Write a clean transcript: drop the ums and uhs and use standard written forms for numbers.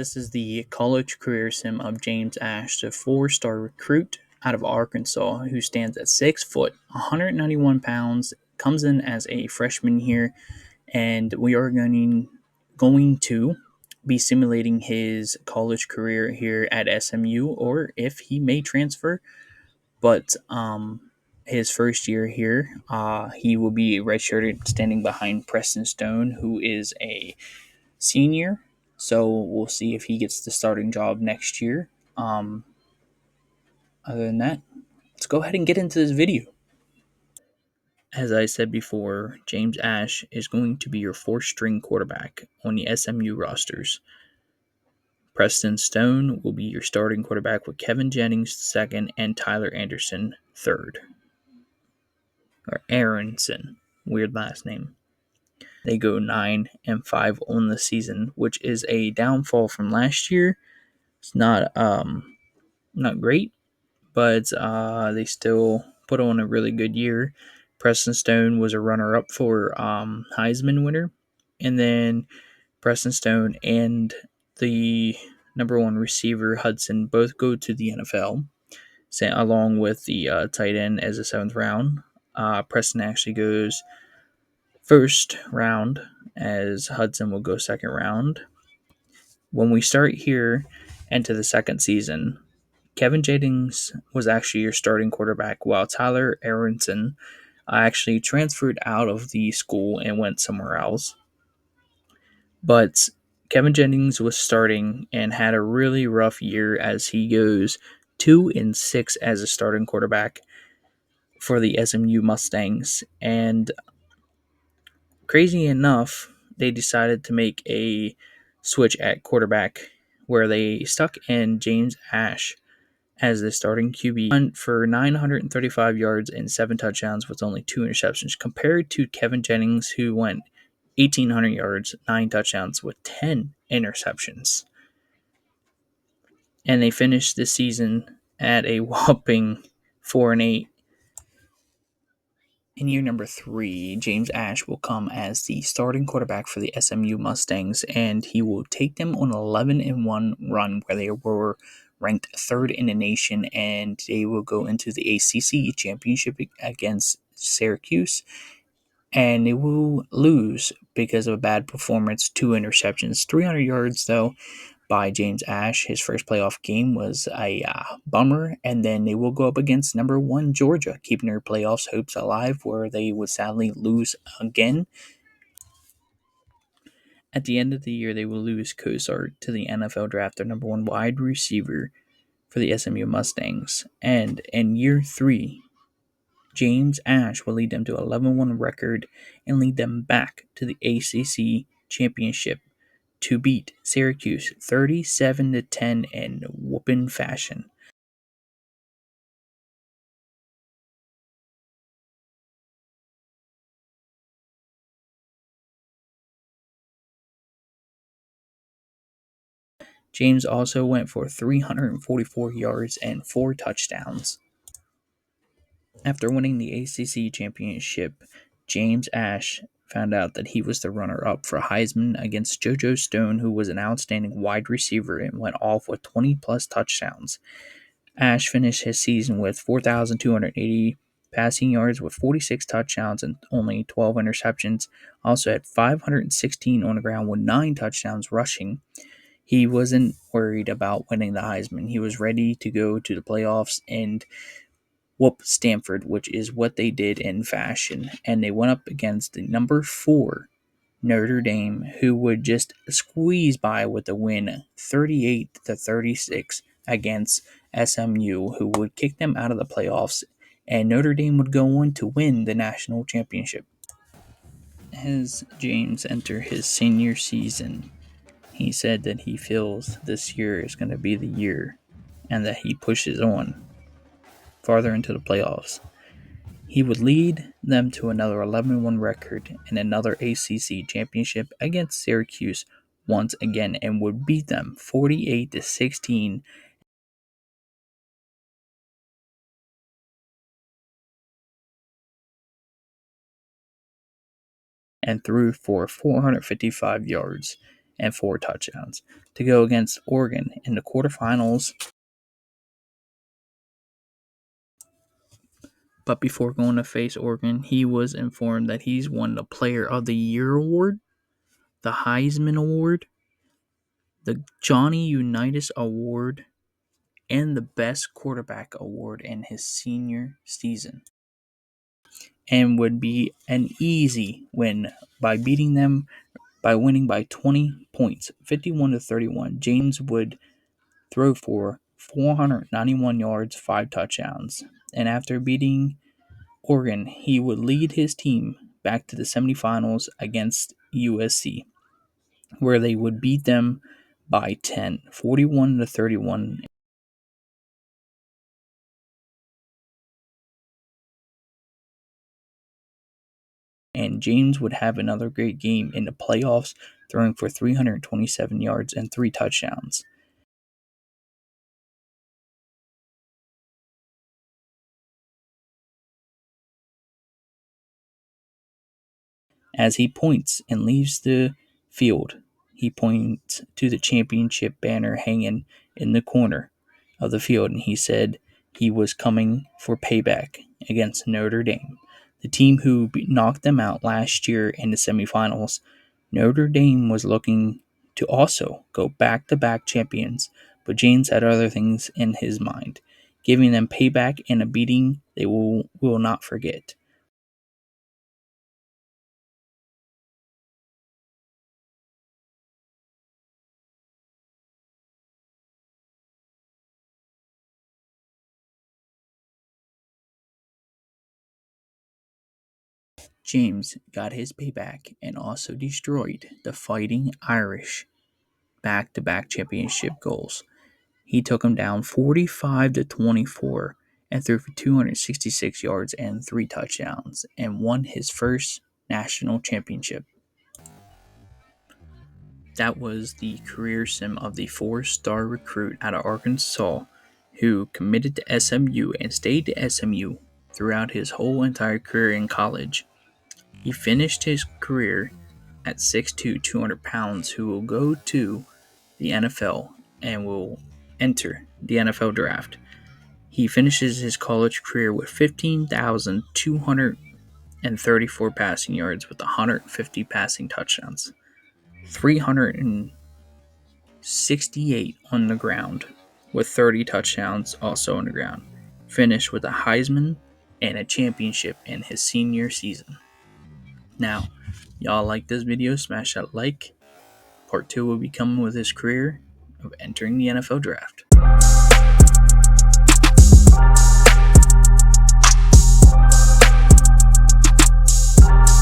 This is the college career sim of James Ash, the four-star recruit out of Arkansas who stands at 6 foot, 191 pounds, comes in as a freshman here, and we are going to be simulating his college career here at SMU, or if he may transfer. But his first year here, he will be redshirted, standing behind Preston Stone, who is a senior. So we'll see if he gets the starting job next year. Um, Other than that, let's go ahead and get into this video. As I said before, James Ash is going to be your fourth string quarterback on the SMU rosters. Preston Stone will be your starting quarterback with Kevin Jennings second and Tyler Anderson third. Or Aronson, weird last name. They go 9-5 on the season, which is a downfall from last year. It's not great, but they still put on a really good year. Preston Stone was a runner-up for Heisman winner, and then Preston Stone and the number one receiver Hudson both go to the NFL, along with the tight end as a seventh round. Preston actually goes first round, as Hudson will go second round. When we start here into the second season, Kevin Jennings was actually your starting quarterback, while Tyler Aronson actually transferred out of the school and went somewhere else. But Kevin Jennings was starting and had a really rough year, as he goes 2-6 as a starting quarterback for the SMU Mustangs. And crazy enough, they decided to make a switch at quarterback where they stuck in James Ash as the starting QB. Went for 935 yards and 7 touchdowns with only 2 interceptions, compared to Kevin Jennings, who went 1,800 yards, 9 touchdowns with 10 interceptions. And they finished the season at a whopping 4-8. In year number 3, James Ash will come as the starting quarterback for the SMU Mustangs, and he will take them on an 11-1 run where they were ranked third in the nation, and they will go into the ACC championship against Syracuse, and they will lose because of a bad performance, 2 interceptions, 300 yards though by James Ash. His first playoff game was a bummer, and then they will go up against number 1 Georgia, keeping their playoffs hopes alive, where they would sadly lose again. At the end of the year, they will lose Cosart to the NFL draft, their number 1 wide receiver for the SMU Mustangs. And in year 3, James Ash will lead them to an 11-1 record and lead them back to the ACC championship to beat Syracuse 37-10 in whooping fashion. James also went for 344 yards and 4 touchdowns. After winning the ACC championship, James Ash found out that he was the runner-up for Heisman against JoJo Stone, who was an outstanding wide receiver and went off with 20-plus touchdowns. Ash finished his season with 4,280 passing yards with 46 touchdowns and only 12 interceptions. Also had 516 on the ground with 9 touchdowns rushing. He wasn't worried about winning the Heisman. He was ready to go to the playoffs and whoop Stanford, which is what they did in fashion. And they went up against the number 4 Notre Dame, who would just squeeze by with a win 38-36 against SMU, who would kick them out of the playoffs, and Notre Dame would go on to win the national championship. As James entered his senior season, he said that he feels this year is going to be the year and that he pushes on farther into the playoffs. He would lead them to another 11-1 record and another ACC championship against Syracuse once again, and would beat them 48-16 and threw for 455 yards and 4 touchdowns to go against Oregon in the quarterfinals. But before going to face Oregon, he was informed that he's won the Player of the Year award, the Heisman Award, the Johnny Unitas Award, and the Best Quarterback Award in his senior season. And would be an easy win by winning by 20 points, 51-31. James would throw for 491 yards, 5 touchdowns. And after beating Oregon, he would lead his team back to the semifinals against USC, where they would beat them by 10, 41-31. And James would have another great game in the playoffs, throwing for 327 yards and 3 touchdowns. As he points and leaves the field, he points to the championship banner hanging in the corner of the field, and he said he was coming for payback against Notre Dame, the team who knocked them out last year in the semifinals. Notre Dame was looking to also go back-to-back champions, but James had other things in his mind, giving them payback and a beating they will not forget. James got his payback and also destroyed the Fighting Irish back-to-back championship goals. He took them down 45-24 and threw for 266 yards and 3 touchdowns and won his first national championship. That was the career sim of the 4-star recruit out of Arkansas who committed to SMU and stayed to SMU throughout his whole entire career in college. He finished his career at 6'2", 200 pounds, who will go to the NFL and will enter the NFL draft. He finishes his college career with 15,234 passing yards with 150 passing touchdowns, 368 on the ground with 30 touchdowns also on the ground. Finished with a Heisman and a championship in his senior season. Now, y'all like this video, smash that like. Part 2 will be coming with his career of entering the NFL draft.